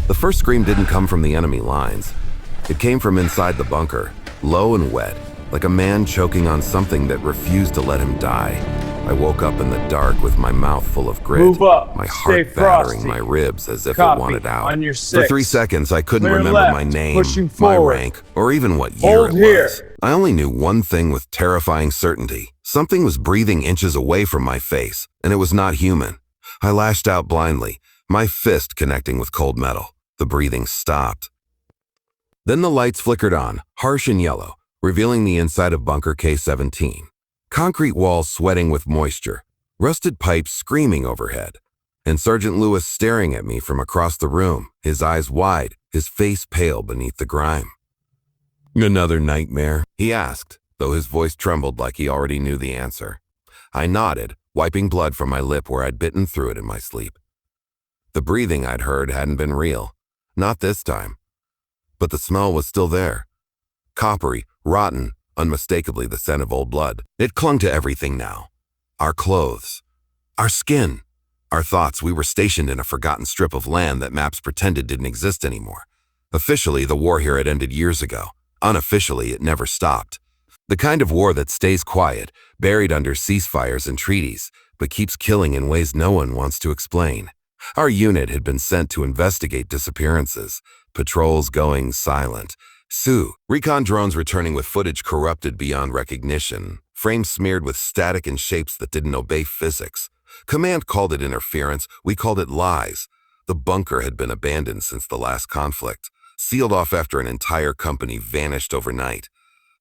The first scream didn't come from the enemy lines. It came from inside the bunker, low and wet, like a man choking on something that refused to let him die. I woke up in the dark with my mouth full of grit, Move up. my Stay heart battering frosty. my ribs as if Copy. it wanted out. On your For 3 six. seconds, I couldn't Clear remember left. my name, Pushing my forward. rank, or even what year Hold it here. was. I only knew one thing with terrifying certainty. Something was breathing inches away from my face, and it was not human. I lashed out blindly, my fist connecting with cold metal. The breathing stopped. Then the lights flickered on, harsh and yellow, revealing the inside of bunker K-17. Concrete walls sweating with moisture, rusted pipes screaming overhead, and Sergeant Lewis staring at me from across the room, his eyes wide, his face pale beneath the grime. "Another nightmare?" he asked, though his voice trembled like he already knew the answer. I nodded, wiping blood from my lip where I'd bitten through it in my sleep. The breathing I'd heard hadn't been real. Not this time. But the smell was still there. Coppery, rotten, unmistakably the scent of old blood. It clung to everything now. Our clothes. Our skin. Our thoughts. We were stationed in a forgotten strip of land that maps pretended didn't exist anymore. Officially, the war here had ended years ago. Unofficially, it never stopped. The kind of war that stays quiet, buried under ceasefires and treaties, but keeps killing in ways no one wants to explain. Our unit had been sent to investigate disappearances, patrols going silent. Recon drones returning with footage corrupted beyond recognition, frames smeared with static and shapes that didn't obey physics. Command called it interference, we called it lies. The bunker had been abandoned since the last conflict, sealed off after an entire company vanished overnight.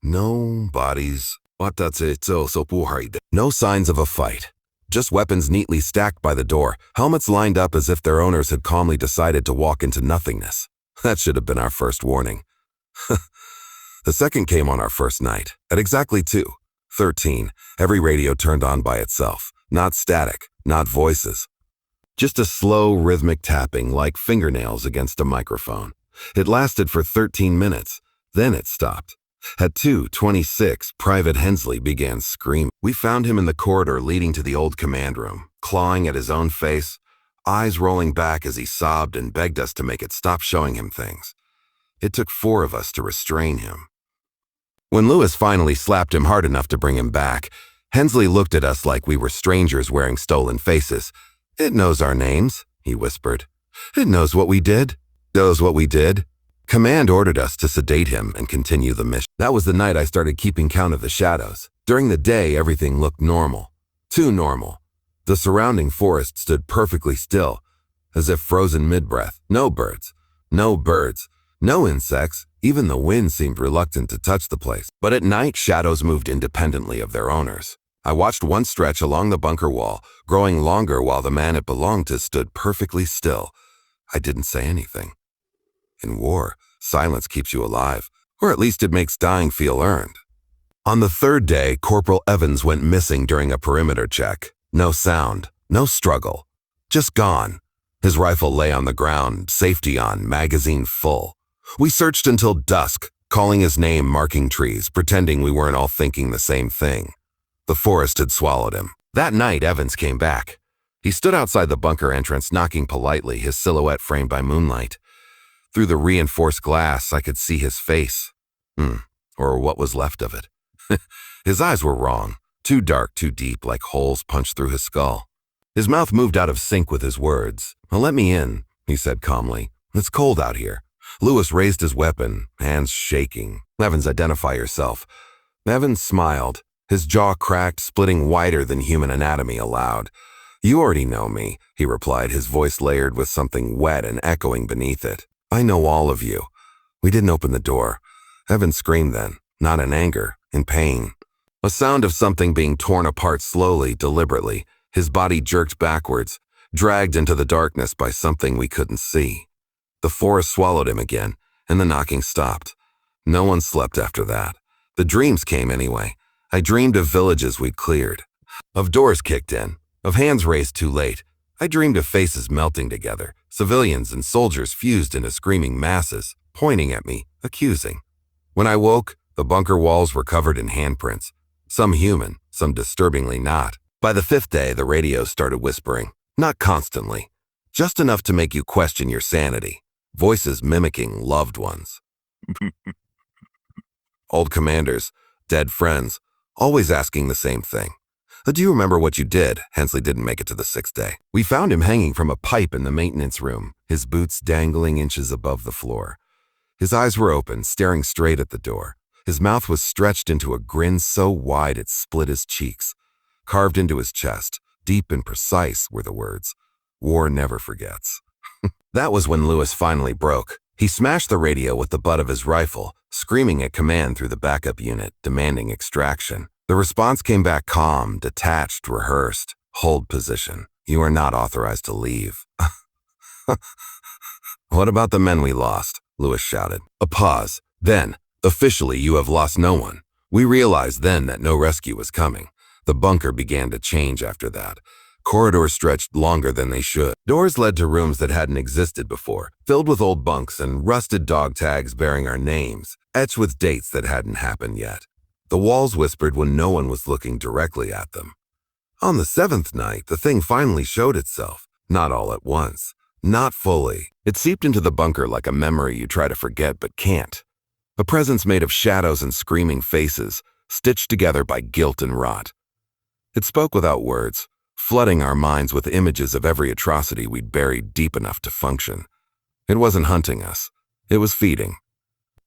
No bodies. No signs of a fight. Just weapons neatly stacked by the door, helmets lined up as if their owners had calmly decided to walk into nothingness. That should have been our first warning. The second came on our first night, at exactly 2:13. Every radio turned on by itself, not static, not voices. Just a slow, rhythmic tapping like fingernails against a microphone. It lasted for 13 minutes, then it stopped. At 2:26, Private Hensley began screaming. We found him in the corridor leading to the old command room, clawing at his own face, eyes rolling back as he sobbed and begged us to make it stop showing him things. It took 4 of us to restrain him. When Lewis finally slapped him hard enough to bring him back, Hensley looked at us like we were strangers wearing stolen faces. "It knows our names," he whispered. "It knows what we did. Knows what we did." Command ordered us to sedate him and continue the mission. That was the night I started keeping count of the shadows. During the day, everything looked normal. Too normal. The surrounding forest stood perfectly still, as if frozen mid-breath. No birds. No birds. No insects. Even the wind seemed reluctant to touch the place. But at night, shadows moved independently of their owners. I watched one stretch along the bunker wall, growing longer while the man it belonged to stood perfectly still. I didn't say anything. In war, silence keeps you alive, or at least it makes dying feel earned. On the 3rd day, Corporal Evans went missing during a perimeter check. No sound, no struggle, just gone. His rifle lay on the ground, safety on, magazine full. We searched until dusk, calling his name, marking trees, pretending we weren't all thinking the same thing. The forest had swallowed him. That night, Evans came back. He stood outside the bunker entrance, knocking politely, his silhouette framed by moonlight. Through the reinforced glass, I could see his face. Or what was left of it. His eyes were wrong, too dark, too deep, like holes punched through his skull. His mouth moved out of sync with his words. "Let me in," he said calmly. "It's cold out here." Lewis raised his weapon, hands shaking. "Evans, identify yourself." Evans smiled, his jaw cracked, splitting wider than human anatomy allowed. "You already know me," he replied, his voice layered with something wet and echoing beneath it. "I know all of you." We didn't open the door. Evans screamed then, not in anger, in pain. A sound of something being torn apart slowly, deliberately. His body jerked backwards, dragged into the darkness by something we couldn't see. The forest swallowed him again, and the knocking stopped. No one slept after that. The dreams came anyway. I dreamed of villages we'd cleared, of doors kicked in, of hands raised too late. I dreamed of faces melting together, civilians and soldiers fused into screaming masses, pointing at me, accusing. When I woke, the bunker walls were covered in handprints, some human, some disturbingly not. By the 5th day, the radio started whispering, not constantly, just enough to make you question your sanity. voices mimicking loved ones. Old commanders, dead friends, always asking the same thing. Do you remember what you did? Hensley didn't make it to the 6th day. We found him hanging from a pipe in the maintenance room, his boots dangling inches above the floor. His eyes were open, staring straight at the door. His mouth was stretched into a grin so wide it split his cheeks. Carved into his chest, deep and precise, were the words, "War never forgets." That was when Lewis finally broke. He smashed the radio with the butt of his rifle, screaming a command through the backup unit, demanding extraction. The response came back calm, detached, rehearsed. Hold position. You are not authorized to leave. What about the men we lost? Lewis shouted. A pause. Then, officially, you have lost no one. We realized then that no rescue was coming. The bunker began to change after that. Corridors stretched longer than they should. Doors led to rooms that hadn't existed before, filled with old bunks and rusted dog tags bearing our names, etched with dates that hadn't happened yet. The walls whispered when no one was looking directly at them. On the 7th night, the thing finally showed itself. Not all at once. Not fully. It seeped into the bunker like a memory you try to forget but can't. A presence made of shadows and screaming faces, stitched together by guilt and rot. It spoke without words, flooding our minds with images of every atrocity we'd buried deep enough to function. It wasn't hunting us. It was feeding.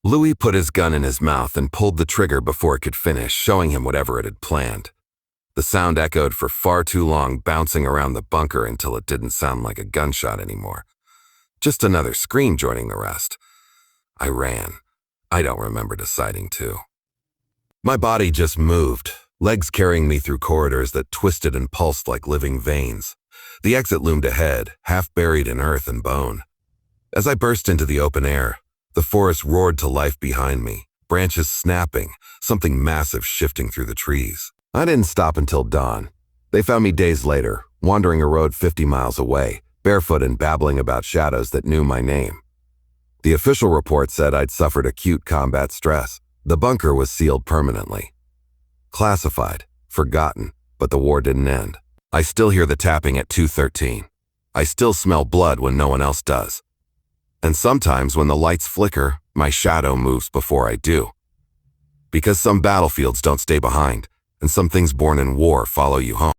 Louis put his gun in his mouth and pulled the trigger before it could finish, showing him whatever it had planned. The sound echoed for far too long, bouncing around the bunker until it didn't sound like a gunshot anymore. Just another scream joining the rest. I ran. I don't remember deciding to. My body just moved, legs carrying me through corridors that twisted and pulsed like living veins. The exit loomed ahead, half buried in earth and bone. As I burst into the open air, the forest roared to life behind me, branches snapping, something massive shifting through the trees. I didn't stop until dawn. They found me days later, wandering a road 50 miles away, barefoot and babbling about shadows that knew my name. The official report said I'd suffered acute combat stress. The bunker was sealed permanently. Classified, forgotten, but the war didn't end. I still hear the tapping at 2:13. I still smell blood when no one else does. And sometimes when the lights flicker, my shadow moves before I do. Because some battlefields don't stay behind, and some things born in war follow you home.